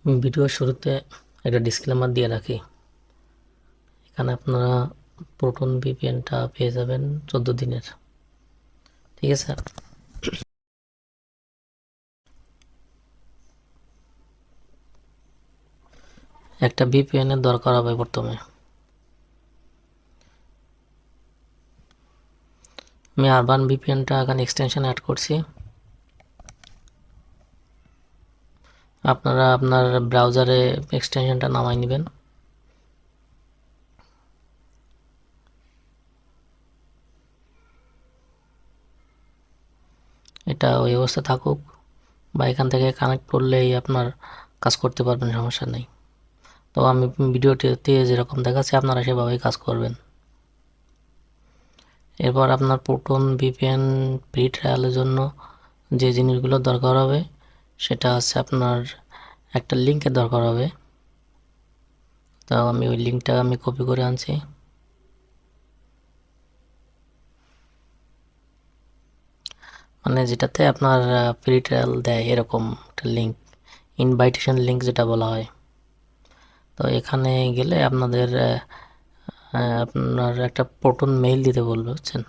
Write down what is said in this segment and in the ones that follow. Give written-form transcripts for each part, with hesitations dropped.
ভিডিওর শুরুতে একটা ডিসক্লেমার দিয়ে রাখি। এখানে আপনারা প্রোটন ভিপিএনটা পেয়ে যাবেন 14 দিনের। ঠিক আছে? একটা ভিপিএন এর দরকার হবে প্রথমে। আমি আরবান ভিপিএনটা এখানে এক্সটেনশন অ্যাড করছি। আপনারা আপনার ব্রাউজারে এক্সটেনশনটা নামাই নেবেন। এটা ওই অবস্থা থাকুক, বা এখান থেকে কানেক্ট করলেই আপনার কাজ করতে পারবেন, সমস্যা নেই। তো আমি ভিডিওটিতে যেরকম দেখাচ্ছি আপনারা সেভাবেই কাজ করবেন। এরপর আপনার প্রোটন ভিপিএন ফ্রি ট্রায়ালের জন্য যে জিনিসগুলো দরকার হবে সেটা হচ্ছে আপনার একটা লিঙ্কের দরকার হবে। তো আমি ওই লিঙ্কটা আমি কপি করে আনছি। মানে যেটাতে আপনার ফ্রি ট্রায়াল দেয় এরকম একটা লিঙ্ক, ইনভাইটেশন লিঙ্ক যেটা বলা হয়। তো এখানে গেলে আপনার একটা প্রোটন মেইল দিতে বলবে, বুঝছেন?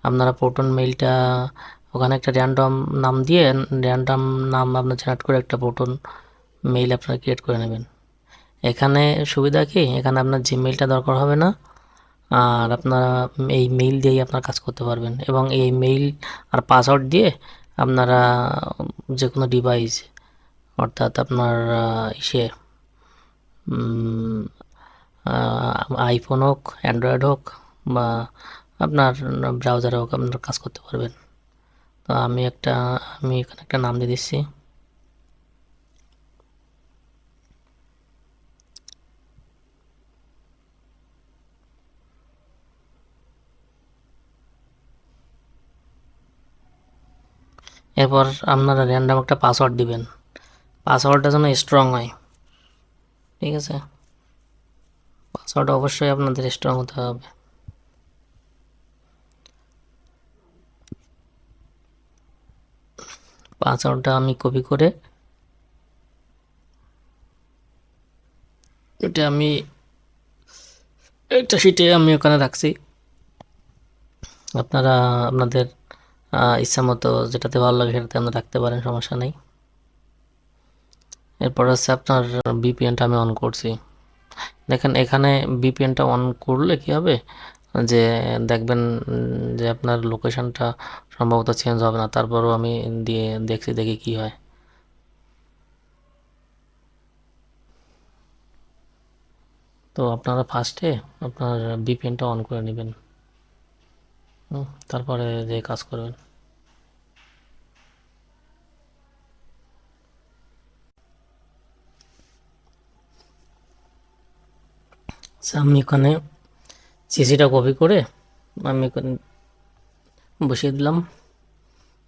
আপনারা প্রোটন মেইলটা ওখানে একটা র্যান্ডম নাম দিয়ে, র্যান্ডম নাম আপনার জেনারেট করে একটা প্রোটন মেইল আপনারা ক্রিয়েট করে নেবেন। এখানে সুবিধা কি, এখানে আপনার জিমেইলটা দরকার হবে না, আর আপনারা এই মেইল দিয়েই আপনারা কাজ করতে পারবেন। এবং এই মেইল আর পাসওয়ার্ড দিয়ে আপনারা যে কোনো ডিভাইস, অর্থাৎ আপনার ইসে আইফোন হোক, অ্যান্ড্রয়েড হোক, বা আপনার ব্রাউজারে হোক, আপনারা কাজ করতে পারবেন। তো আমি এখানে একটা নাম দিয়ে দিচ্ছি। এরপর আপনারা র্যান্ডম একটা পাসওয়ার্ড দিবেন। পাসওয়ার্ডটা যেন স্ট্রং হয়। ঠিক আছে? পাসওয়ার্ড অবশ্যই আপনাদের স্ট্রং হতে হবে। পাসওয়ার্ডটা আমি কপি করে এটা আমি একটা শিটে আমি ওখানে রাখছি। আপনারা আপনাদের ইচ্ছা মতো যেটাতে ভালো লাগে সেটাতে আপনারা রাখতে পারেন, সমস্যা নেই। এরপর হচ্ছে আপনার ভিপিএনটা আমি অন করছি। দেখেন এখানে ভিপিএনটা অন করলে কি হবে, যে দেখবেন যে আপনার লোকেশনটা সম্ভবত চেঞ্জ হবে না। তারপরও আমি দিয়ে দেখি কি হয়। তো আপনারা ফার্স্টে আপনার ভিপিএনটা অন করে নেবেন, তারপরে যে কাজ করবেন। আচ্ছা, আমি ওখানে সিসিটা কপি করে আমি ওখানে বসিয়ে দিলাম।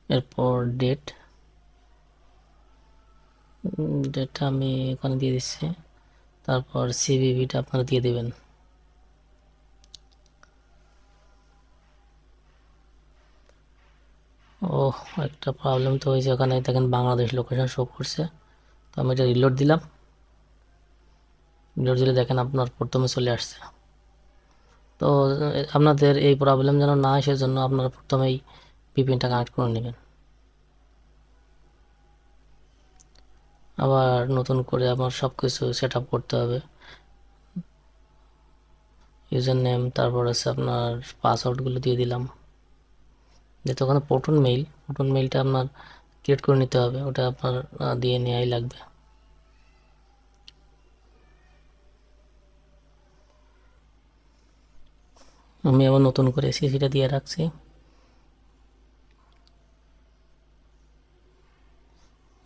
এরপর ডেটটা আমি ওখানে দিয়ে দিচ্ছি। তারপর সিভিভিটা আপনারা দিয়ে দেবেন। ও, একটা প্রবলেম তো হয়েছে, ওখানে দেখেন বাংলাদেশ লোকেশন শো করছে। তো আমি এটা রিলোড দিলাম। রিলোড দিলে দেখেন আপনার প্রথমে চলে আসছে। তো আপনাদের এই প্রবলেম যেন না আসে, জন্য আপনারা প্রথমেই ভিপিএনটা কানেক্ট করে নেবেন। আবার নতুন করে আমার সব কিছু সেট আপ করতে হবে। ইউজার নেম, তারপর হচ্ছে আপনার পাসওয়ার্ডগুলো দিয়ে দিলাম। যেহেতু ওখানে প্রোটন মেইলটা আপনার ক্রিয়েট করে নিতে হবে, ওটা আপনার দিয়ে নেওয়াই লাগবে। আমি আবার নতুন করে সিসিটা দিয়ে রাখছি।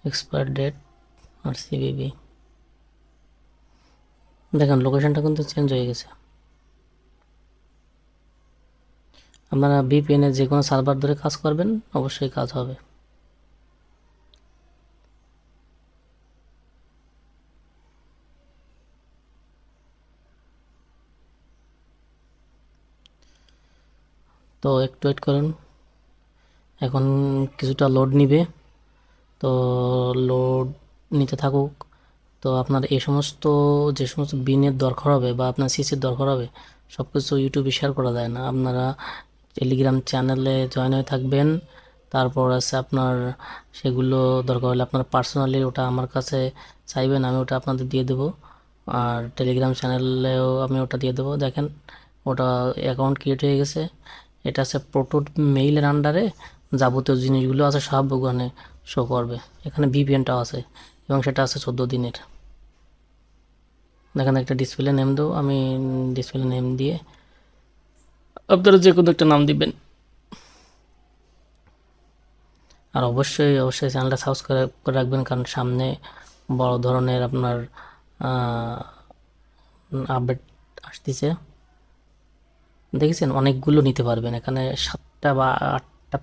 এক্সপায়ার ডেট আর সিভিভি, দেখেন লোকেশনটা কিন্তু চেঞ্জ হয়ে গেছে। আপনারা ভিপিএনের যে কোনো সার্ভার ধরে কাজ করবেন, অবশ্যই কাজ হবে। তো একটু ওয়েট করুন, এখন কিছুটা লোড নিবে। তো লোড নিতে থাকুক। তো আপনার এই সমস্ত যে সমস্ত বিনের দরকার হবে বা আপনার সিসির দরকার হবে সব কিছু ইউটিউবে শেয়ার করা যায় না। আপনারা টেলিগ্রাম চ্যানেলে জয়েন হয়ে থাকবেন। তারপর আছে আপনার সেগুলো দরকার হলে আপনার পার্সোনালি ওটা আমার কাছে চাইবেন, আমি ওটা আপনাদের দিয়ে দেবো। আর টেলিগ্রাম চ্যানেলেও আমি ওটা দিয়ে দেবো। দেখেন ওটা অ্যাকাউন্ট ক্রিয়েট হয়ে গেছে। এটা আছে প্রোটন মেইলের আন্ডারে যাবতীয় জিনিসগুলো আছে সব ওখানে শো করবে। এখানে ভিপিএনটাও আছে এবং সেটা আছে 14 দিনের। দেখেন একটা ডিসপ্লে নেম দেবো আমি, ডিসপ্লে নেম দিয়ে আপনারা যে কোনো একটা নাম দিবেন। আর অবশ্যই অবশ্যই চ্যানেলটা সাবস্ক্রাইব করে রাখবেন, কারণ সামনে বড় ধরনের আপনার আপডেট আসতেছে। দেখেছেন অনেকগুলো নিতে পারবেন, এখানে 7টা বা 8টা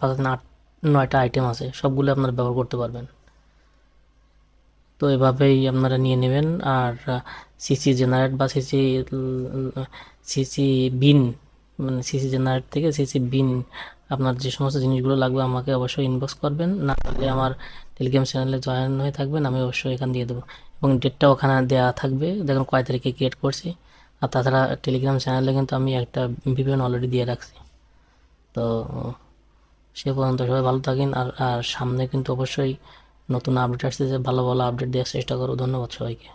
9টা আইটেম আছে, সবগুলো আপনারা ব্যবহার করতে পারবেন। তো এভাবেই আপনারা নিয়ে নেবেন। আর সিসি জেনারেট বা সিসি বিন, মানে সিসি জেনারেট থেকে সিসি বিন আপনার যে সমস্ত জিনিসগুলো লাগবে আমাকে অবশ্যই ইনবক্স করবেন, না হলে আমার টেলিগ্রাম চ্যানেলে জয়েন হয়ে থাকবেন, আমি অবশ্যই এখান দিয়ে দেবো। এবং ডেটটাও ওখানে দেওয়া থাকবে, দেখুন কয় তারিখে ক্রিয়েট করছি। আর তাছাড়া টেলিগ্রাম চ্যানেলে কিন্তু আমি একটা ভিপিএন অলরেডি দিয়ে রাখছি। তো সে পর্যন্ত সবাই ভালো থাকেন। আর আর সামনে কিন্তু অবশ্যই নতুন আপডেট আসতেছে, ভালো ভালো আপডেট দেওয়ার চেষ্টা করো। ধন্যবাদ সবাইকে।